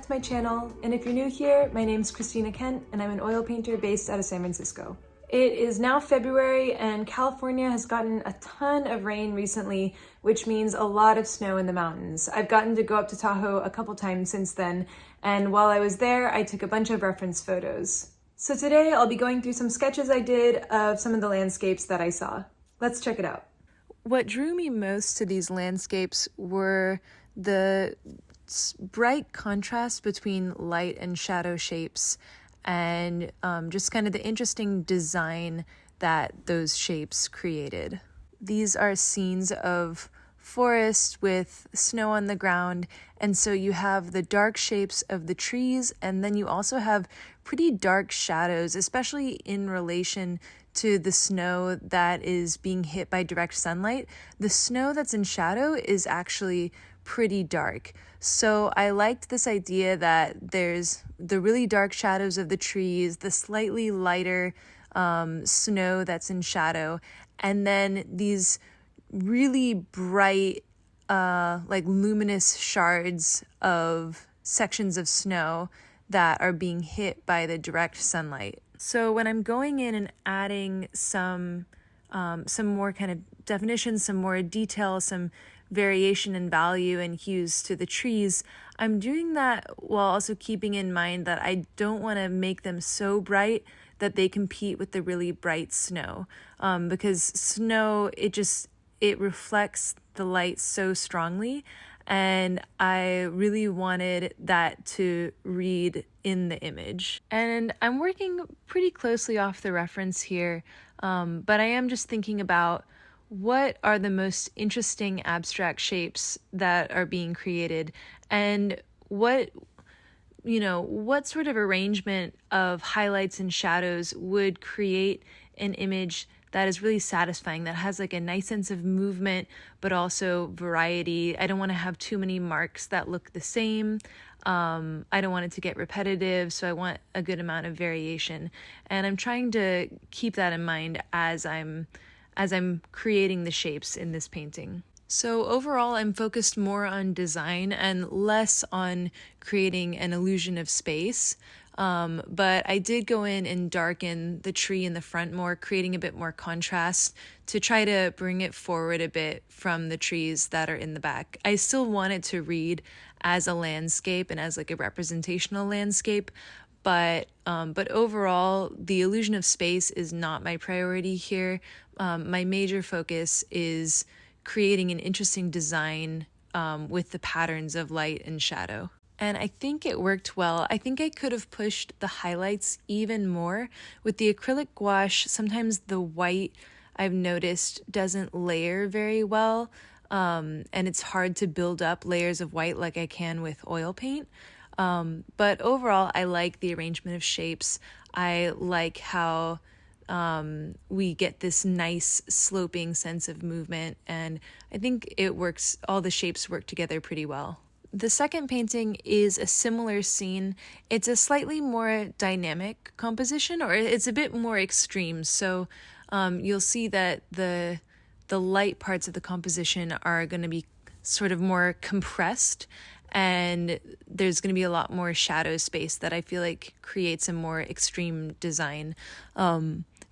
back to my channel, and if you're new here, my name's Christina Kent and I'm an oil painter based out of San Francisco. It is now February and California has gotten a ton of rain recently, which means a lot of snow in the mountains. I've gotten to go up to Tahoe a couple times since then, and while I was there, I took a bunch of reference photos. So today I'll be going through some sketches I did of some of the landscapes that I saw. Let's check it out. What drew me most to these landscapes were the bright contrast between light and shadow shapes and just kind of the interesting design that those shapes created. These are scenes of forest with snow on the ground, and so you have the dark shapes of the trees, and then you also have pretty dark shadows, especially in relation to the snow that is being hit by direct sunlight. The snow that's in shadow is actually pretty dark. So I liked this idea that there's the really dark shadows of the trees, the slightly lighter snow that's in shadow, and then these really bright, like luminous shards of sections of snow that are being hit by the direct sunlight. So when I'm going in and adding some more kind of definition, some more detail, some variation in value and hues to the trees, I'm doing that while also keeping in mind that I don't want to make them so bright that they compete with the really bright snow, because snow, it reflects the light so strongly, and I really wanted that to read in the image. And I'm working pretty closely off the reference here, but I am just thinking about what are the most interesting abstract shapes that are being created, and what sort of arrangement of highlights and shadows would create an image that is really satisfying, that has like a nice sense of movement, but also variety. I don't want to have too many marks that look the same. I don't want it to get repetitive, so I want a good amount of variation. And I'm trying to keep that in mind as I'm creating the shapes in this painting. So overall, I'm focused more on design and less on creating an illusion of space. But I did go in and darken the tree in the front more, creating a bit more contrast to try to bring it forward a bit from the trees that are in the back. I still want it to read as a landscape and as like a representational landscape, but overall, the illusion of space is not my priority here. My major focus is creating an interesting design with the patterns of light and shadow. And I think it worked well. I think I could have pushed the highlights even more. With the acrylic gouache, sometimes the white, I've noticed, doesn't layer very well, and it's hard to build up layers of white like I can with oil paint. But overall, I like the arrangement of shapes. I like how we get this nice sloping sense of movement, and I think it works, all the shapes work together pretty well. The second painting is a similar scene. It's a slightly more dynamic composition, or it's a bit more extreme. So you'll see that the light parts of the composition are going to be sort of more compressed, and there's going to be a lot more shadow space that I feel like creates a more extreme design.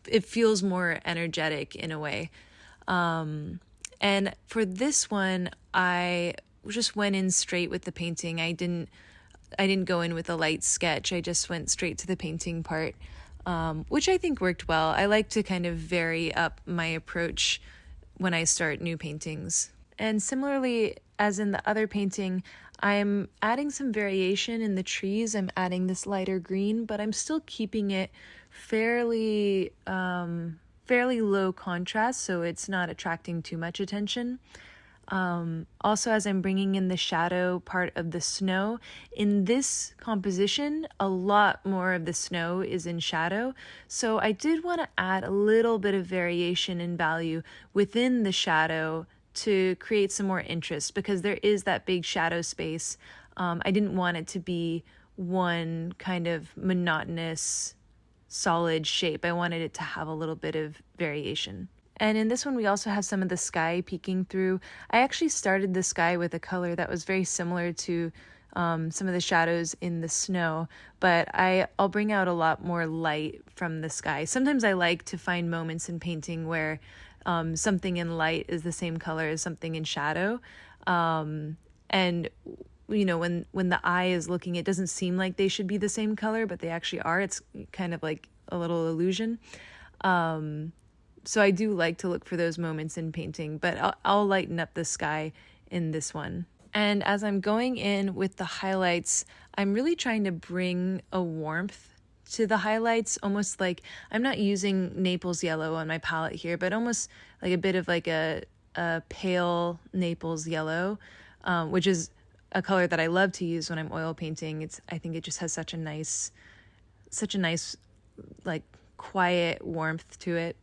It feels more energetic in a way. And for this one, I just went in straight with the painting. I didn't go in with a light sketch. I just went straight to the painting part, which I think worked well. I like to kind of vary up my approach when I start new paintings. And similarly, as in the other painting, I'm adding some variation in the trees. I'm adding this lighter green, but I'm still keeping it fairly low contrast, so it's not attracting too much attention. Also, as I'm bringing in the shadow part of the snow, in this composition, a lot more of the snow is in shadow. So I did want to add a little bit of variation in value within the shadow to create some more interest, because there is that big shadow space. I didn't want it to be one kind of monotonous, solid shape. I wanted it to have a little bit of variation. And in this one, we also have some of the sky peeking through. I actually started the sky with a color that was very similar to some of the shadows in the snow, but I'll bring out a lot more light from the sky. Sometimes I like to find moments in painting where something in light is the same color as something in shadow. And you know, when the eye is looking, it doesn't seem like they should be the same color, but they actually are. It's kind of like a little illusion. So I do like to look for those moments in painting, but I'll lighten up the sky in this one. And as I'm going in with the highlights, I'm really trying to bring a warmth to the highlights, almost like I'm not using Naples yellow on my palette here, but almost like a bit of like a pale Naples yellow, which is a color that I love to use when I'm oil painting. I think it just has such a nice like quiet warmth to it.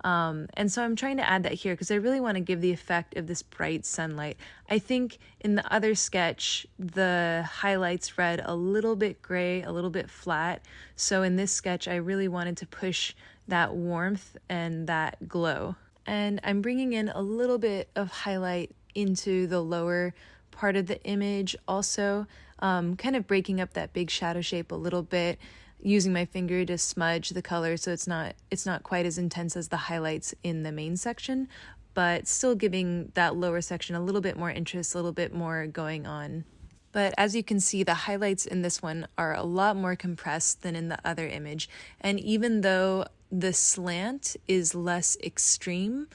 And so I'm trying to add that here because I really want to give the effect of this bright sunlight. I think in the other sketch, the highlights read a little bit gray, a little bit flat. So in this sketch, I really wanted to push that warmth and that glow. And I'm bringing in a little bit of highlight into the lower part of the image also, kind of breaking up that big shadow shape a little bit, using my finger to smudge the color so it's not quite as intense as the highlights in the main section, but still giving that lower section a little bit more interest, a little bit more going on. But as you can see, the highlights in this one are a lot more compressed than in the other image. And even though the slant is less extreme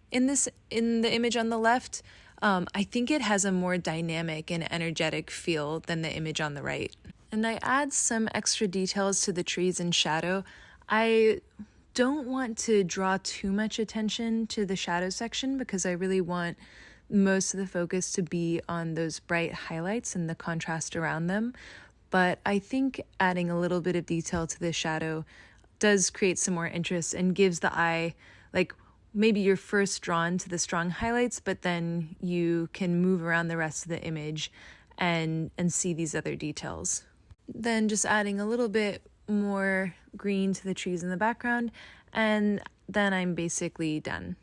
in the image on the left, I think it has a more dynamic and energetic feel than the image on the right. And I add some extra details to the trees in shadow. I don't want to draw too much attention to the shadow section because I really want most of the focus to be on those bright highlights and the contrast around them. But I think adding a little bit of detail to the shadow does create some more interest and gives the eye, like, maybe you're first drawn to the strong highlights, but then you can move around the rest of the image and see these other details. Then just adding a little bit more green to the trees in the background, and then I'm basically done.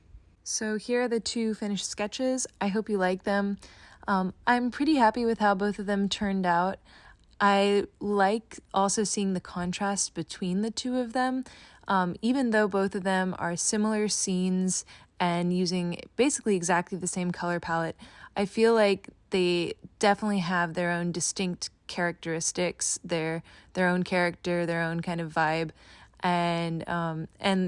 So here are the two finished sketches. I hope you like them. I'm pretty happy with how both of them turned out. I like also seeing the contrast between the two of them. Even though both of them are similar scenes and using basically exactly the same color palette, I feel like they definitely have their own distinct characteristics, their own character, their own kind of vibe, and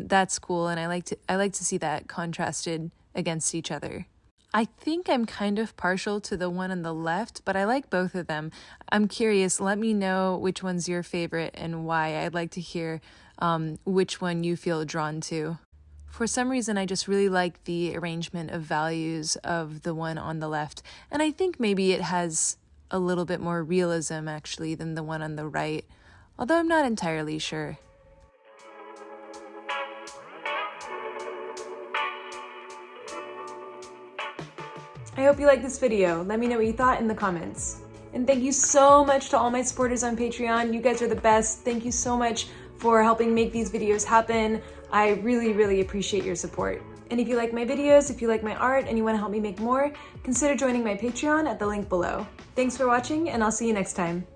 that's cool. And I like to see that contrasted against each other. I think I'm kind of partial to the one on the left, but I like both of them. I'm curious, let me know which one's your favorite and why. I'd like to hear which one you feel drawn to. For some reason, I just really like the arrangement of values of the one on the left, and I think maybe it has a little bit more realism actually than the one on the right, although I'm not entirely sure. I hope you liked this video. Let me know what you thought in the comments. And thank you so much to all my supporters on Patreon. You guys are the best. Thank you so much for helping make these videos happen. I really, really appreciate your support. And if you like my videos, if you like my art, and you want to help me make more, consider joining my Patreon at the link below. Thanks for watching, and I'll see you next time.